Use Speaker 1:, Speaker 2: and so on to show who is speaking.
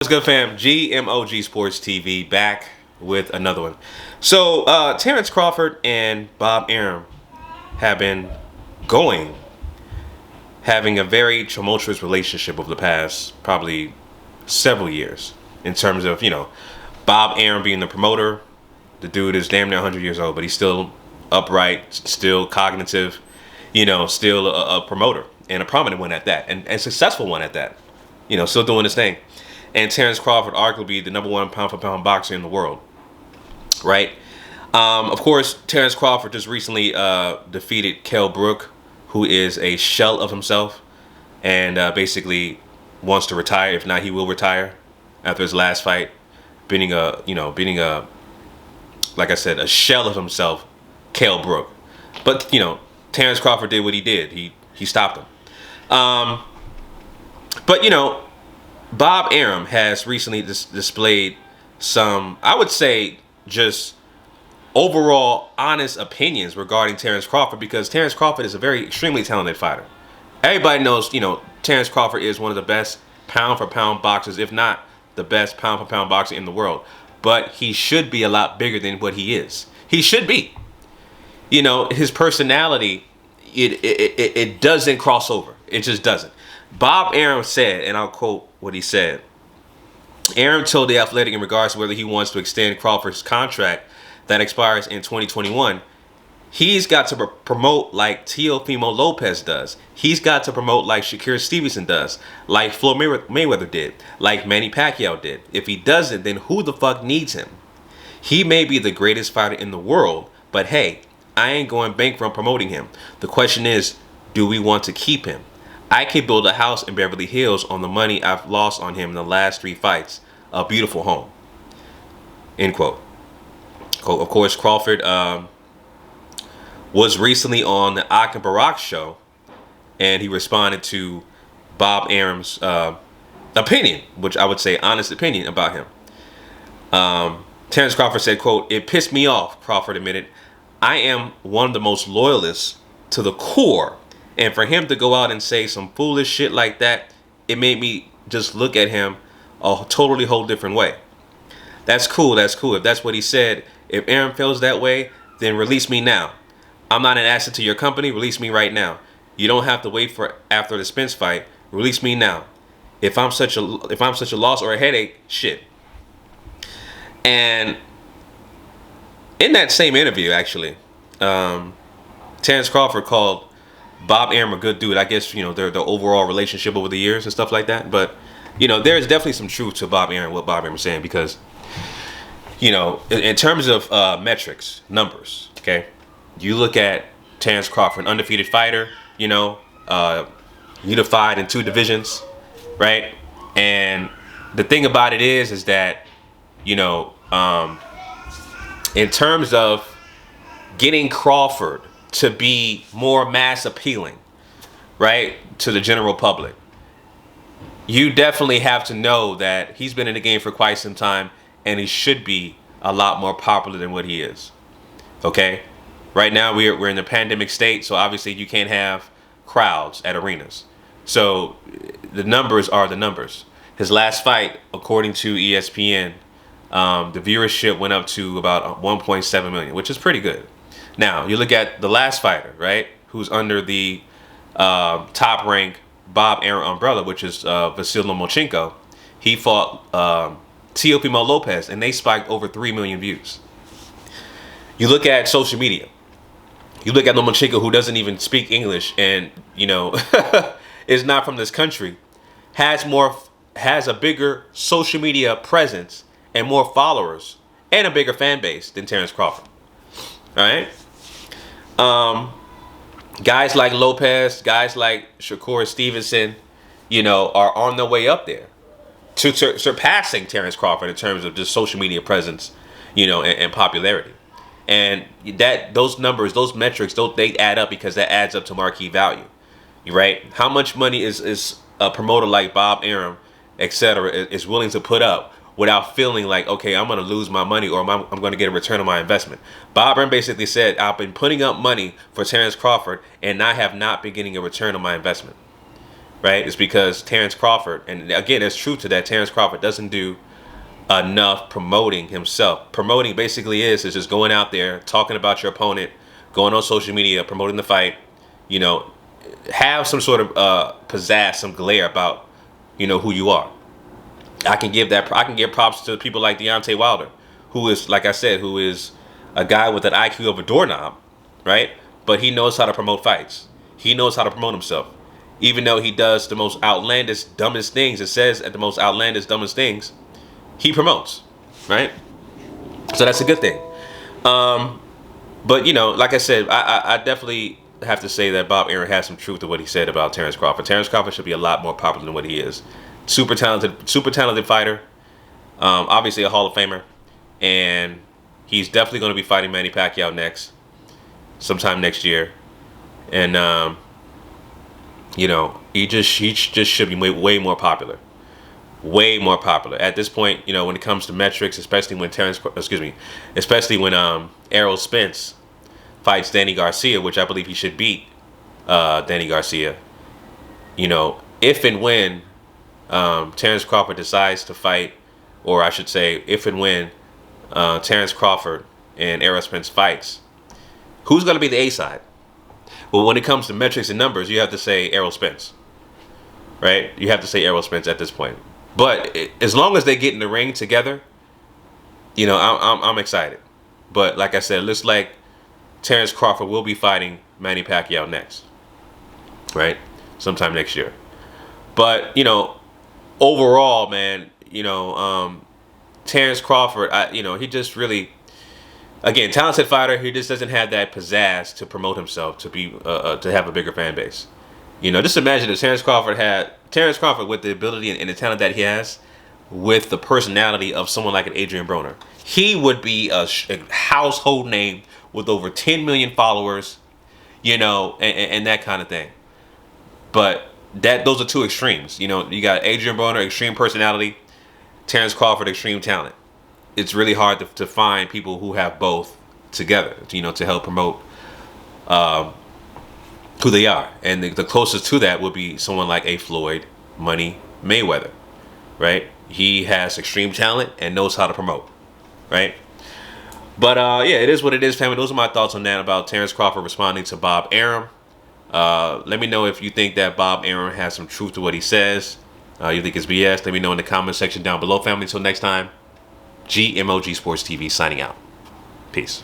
Speaker 1: What's good, fam? GMOG Sports TV back with another one. So, Terence Crawford and Bob Arum have been having a very tumultuous relationship over the past probably several years. In terms of, Bob Arum being the promoter. The dude is damn near 100 years old, but he's still upright, still cognitive, still a promoter and a prominent one at that, and a successful one at that. Still doing his thing. And Terence Crawford, arguably the #1 pound-for-pound boxer in the world, right? Of course, Terence Crawford just recently defeated Kell Brook, who is a shell of himself, and basically wants to retire. If not, he will retire after his last fight, beating a, like I said, a shell of himself, Kell Brook. But Terence Crawford did what he did. He stopped him. But Bob Arum has recently displayed some, I would say, just overall honest opinions regarding Terence Crawford, because Terence Crawford is a very extremely talented fighter. Everybody knows, Terence Crawford is one of the best pound-for-pound boxers, if not the best pound-for-pound boxer in the world. But he should be a lot bigger than what he is. He should be. His personality, it doesn't cross over. It just doesn't. Bob Arum said, and I'll quote what he said. Arum told The Athletic in regards to whether he wants to extend Crawford's contract that expires in 2021, he's got to promote like Teofimo Lopez does. He's got to promote like Shakur Stevenson does, like Floyd Mayweather did, like Manny Pacquiao did. If he doesn't, then who the fuck needs him? He may be the greatest fighter in the world, but hey, I ain't going bankrupt promoting him. The question is, do we want to keep him? I could build a house in Beverly Hills on the money I've lost on him in the last 3 fights. A beautiful home. End quote. Of course, Crawford was recently on the Ak & Barak show, and he responded to Bob Arum's opinion, which I would say honest opinion about him. Terence Crawford said, quote, "It pissed me off," Crawford admitted. "I am one of the most loyalists to the core. And for him to go out and say some foolish shit like that, it made me just look at him a totally whole different way." That's cool. That's cool. If that's what he said, if Arum feels that way, then release me now. I'm not an asset to your company. Release me right now. You don't have to wait for after the Spence fight. Release me now. If I'm such a loss or a headache, shit. And in that same interview, actually, Terence Crawford called Bob Arum a good dude. I guess, their overall relationship over the years and stuff like that. But, there's definitely some truth to Bob Arum, what Bob Arum is saying, because, in terms of metrics, numbers, okay, you look at Terence Crawford, an undefeated fighter, unified in 2 divisions, right? And the thing about it is that, in terms of getting Crawford to be more mass appealing, right, to the general public, you definitely have to know that he's been in the game for quite some time, and he should be a lot more popular than what he is. Okay, right now we're in the pandemic state, so obviously you can't have crowds at arenas. So the numbers are the numbers. His last fight, according to ESPN, the viewership went up to about 1.7 million, which is pretty good. Now, you look at the last fighter, right, who's under the top-ranked Bob Arum umbrella, which is Vasyl Lomachenko. He fought Teofimo Lopez, and they spiked over 3 million views. You look at social media. You look at Lomachenko, who doesn't even speak English and, is not from this country, has a bigger social media presence and more followers and a bigger fan base than Terence Crawford. All right? Guys like Lopez, guys like Shakur Stevenson, are on their way up there to surpassing Terence Crawford in terms of just social media presence, and popularity. And those numbers, those metrics, they add up, because that adds up to marquee value, right? How much money is a promoter like Bob Arum, etc., is willing to put up without feeling like, okay, I'm going to lose my money, or I'm going to get a return on my investment? Bob Arum basically said, I've been putting up money for Terence Crawford, and I have not been getting a return on my investment. right? It's because Terence Crawford, and again, there's truth to that. Terence Crawford doesn't do enough promoting himself. Promoting basically is just going out there, talking about your opponent, going on social media, promoting the fight. You know, have some sort of pizzazz, some glare about, you know, who you are. I can give props to people like Deontay Wilder, who is, like I said, who is a guy with an IQ of a doorknob, right? But he knows how to promote fights. He knows how to promote himself. Even though he does the most outlandish, dumbest things, it says at the most outlandish, dumbest things, he promotes, right? So that's a good thing. But, you know, like I said, I definitely have to say that Bob Arum has some truth to what he said about Terence Crawford. Terence Crawford should be a lot more popular than what he is. Super talented fighter. Obviously a Hall of Famer. And he's definitely going to be fighting Manny Pacquiao next. Sometime next year. And, you know, he just should be way more popular. Way more popular at this point. You know, when it comes to metrics, especially when Errol Spence fights Danny Garcia, which I believe he should beat Danny Garcia. You know, if and when Terence Crawford decides to fight, or I should say, if and when Terence Crawford and Errol Spence fights, who's going to be the A side? Well, when it comes to metrics and numbers, you have to say Errol Spence, right? You have to say Errol Spence at this point. But as long as they get in the ring together, you know, I'm excited. But like I said, it looks like Terence Crawford will be fighting Manny Pacquiao next, right? Sometime next year. But, you know, overall, man, you know, Terence Crawford, you know, he just really, again, talented fighter. He just doesn't have that pizzazz to promote himself, to be to have a bigger fan base. You know, just imagine if Terence Crawford with the ability and the talent that he has, with the personality of someone like an Adrian Broner, he would be a household name with over 10 million followers, you know, and that kind of thing. But those are two extremes. You know, you got Adrian Broner, extreme personality, Terence Crawford, extreme talent. It's really hard to find people who have both together, you know, to help promote who they are. And the closest to that would be someone like a Floyd Money Mayweather, right? He has extreme talent and knows how to promote, right? But yeah, it is what it is, family. Those are my thoughts on that, about Terence Crawford responding to Bob Arum. Let me know if you think that Bob Arum has some truth to what he says. You think it's BS? Let me know in the comment section down below, family. Until next time, GMOGSportsTV signing out. Peace.